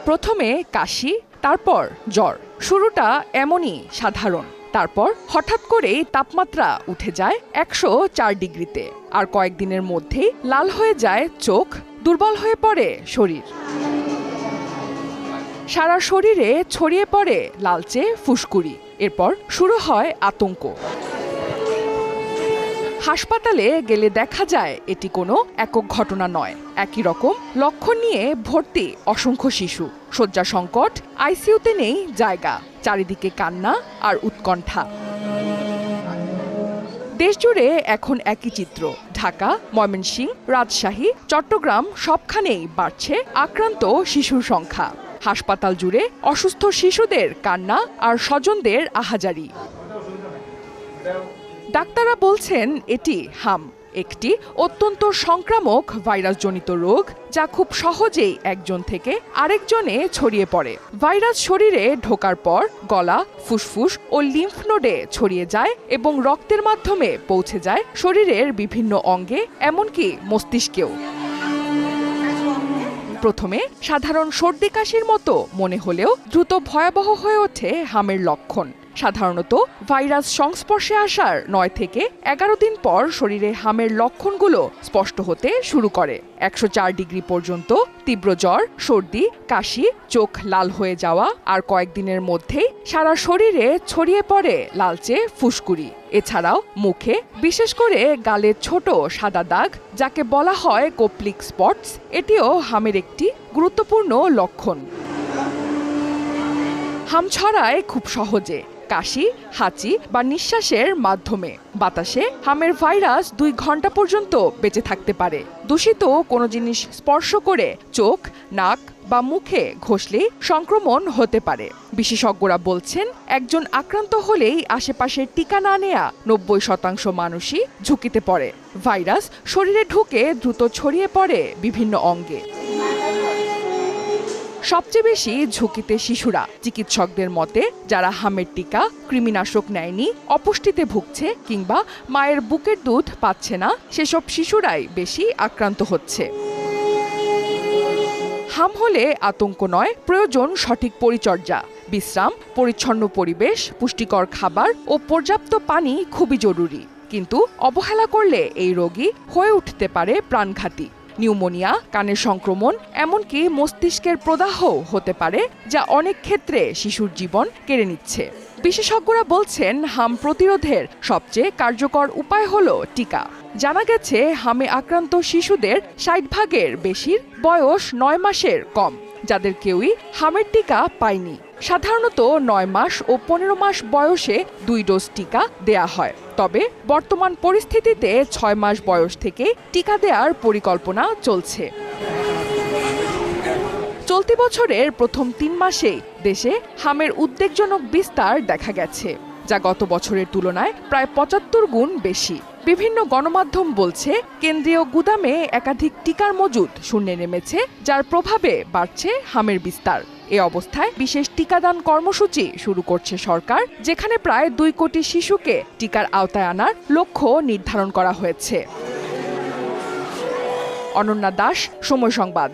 প্রথমে কাশি, তারপর জ্বর। শুরুটা এমনই সাধারণ, তারপর হঠাৎ করেই তাপমাত্রা উঠে যায় 104 ডিগ্রিতে, আর কয়েকদিনের মধ্যেই লাল হয়ে যায় চোখ, দুর্বল হয়ে পড়ে শরীর। সারা শরীরে ছড়িয়ে পড়ে লালচে ফুসকুড়ি। এরপর শুরু হয় আতঙ্ক। হাসপাতালে গেলে দেখা যায় এটি কোনো একক ঘটনা নয়। একই রকম লক্ষণ নিয়ে ভর্তি অসংখ্য শিশু। শয্যা সংকট, আইসিইউতে নেই জায়গা, চারিদিকে কান্না আর উৎকণ্ঠা। দেশজুড়ে এখন একই চিত্র। ঢাকা, ময়মনসিংহ, রাজশাহী, চট্টগ্রাম সবখানেই বাড়ছে আক্রান্ত শিশুর সংখ্যা। হাসপাতাল জুড়ে অসুস্থ শিশুদের কান্না আর স্বজনদের আহাজারি। ডাক্তাররা বলছেন এটি হাম, একটি অত্যন্ত সংক্রামক ভাইরাসজনিত রোগ যা খুব সহজেই একজন থেকে আরেকজনে ছড়িয়ে পড়ে। ভাইরাস শরীরে ঢোকার পর গলা, ফুসফুস ও লিম্ফ নোডে ছড়িয়ে যায় এবং রক্তের মাধ্যমে পৌঁছে যায় শরীরের বিভিন্ন অঙ্গে, এমনকি মস্তিষ্কেও। প্রথমে সাধারণ সর্দি কাশির মতো মনে হলেও দ্রুত ভয়াবহ হয়ে ওঠে হামের লক্ষণ। সাধারণত ভাইরাস সংস্পর্শে আসার 9 থেকে 11 দিন পর শরীরে হামের লক্ষণগুলো স্পষ্ট হতে শুরু করে। 104 ডিগ্রি পর্যন্ত তীব্র জ্বর, সর্দি, কাশি, চোখ লাল হয়ে যাওয়া, আর কয়েকদিনের মধ্যেই সারা শরীরে ছড়িয়ে পড়ে লালচে ফুসকুড়ি। এছাড়াও মুখে, বিশেষ করে গালে ছোট সাদা দাগ, যাকে বলা হয় কোপ্লিক স্পটস, এটিও হামের একটি গুরুত্বপূর্ণ লক্ষণ। হাম ছড়ায় খুব সহজে কাশি, হাঁচি বা নিঃশ্বাসের মাধ্যমে। বাতাসে হামের ভাইরাস 2 ঘন্টা পর্যন্ত বেঁচে থাকতে পারে। দূষিত কোনো জিনিস স্পর্শ করে চোখ, নাক বা মুখে ঘষলেই সংক্রমণ হতে পারে। বিশেষজ্ঞরা বলছেন একজন আক্রান্ত হলেই আশেপাশের টিকা না নেয়া 90% মানুষই ঝুঁকিতে পড়ে। ভাইরাস শরীরে ঢুকে দ্রুত ছড়িয়ে পড়ে বিভিন্ন অঙ্গে। সবচেয়ে বেশি ঝুঁকিতে শিশুরা। চিকিৎসকদের মতে যারা হামের টিকা, কৃমিনাশক নেয়নি, অপুষ্টিতে ভুগছে কিংবা মায়ের বুকের দুধ পাচ্ছে না, সেসব শিশুরাই বেশি আক্রান্ত হচ্ছে। হাম হলে আতঙ্ক নয়, প্রয়োজন সঠিক পরিচর্যা। বিশ্রাম, পরিচ্ছন্ন পরিবেশ, পুষ্টিকর খাবার ও পর্যাপ্ত পানি খুবই জরুরি। কিন্তু অবহেলা করলে এই রোগী হয়ে উঠতে পারে প্রাণঘাতী। নিউমোনিয়া, কানের সংক্রমণ, এমনকি মস্তিষ্কের প্রদাহ হতে পারে, যা অনেক ক্ষেত্রে শিশুর জীবন কেড়ে নিচ্ছে। বিশেষজ্ঞরা বলছেন হাম প্রতিরোধের সবচেয়ে কার্যকর উপায় হলো টিকা। জানা গেছে হামে আক্রান্ত শিশুদের 60% বেশির বয়স 9 মাসের কম, যাদের কেউই হামের টিকা পায়নি। সাধারণত 9 মাস ও 15 মাস বয়সে 2 ডোজ টিকা দেয়া হয়, তবে বর্তমান পরিস্থিতিতে 6 মাস বয়স থেকে টিকা দেওয়ার পরিকল্পনা চলছে। চলতি বছরের প্রথম 3 মাসেই দেশে হামের উদ্বেগজনক বিস্তার দেখা গেছে, যা গত বছরের তুলনায় প্রায় 75 গুণ বেশি। বিভিন্ন গণমাধ্যম বলছে কেন্দ্রীয় গুদামে একাধিক টিকার মজুদ শূন্যে নেমেছে, যার প্রভাবে বাড়ছে হামের বিস্তার। এ অবস্থায় বিশেষ টিকাদান কর্মসূচি শুরু করছে সরকার, যেখানে প্রায় 2 কোটি শিশুকে টিকার আওতায় আনার লক্ষ্য নির্ধারণ করা হয়েছে। অনন্যা দাস, সময় সংবাদ।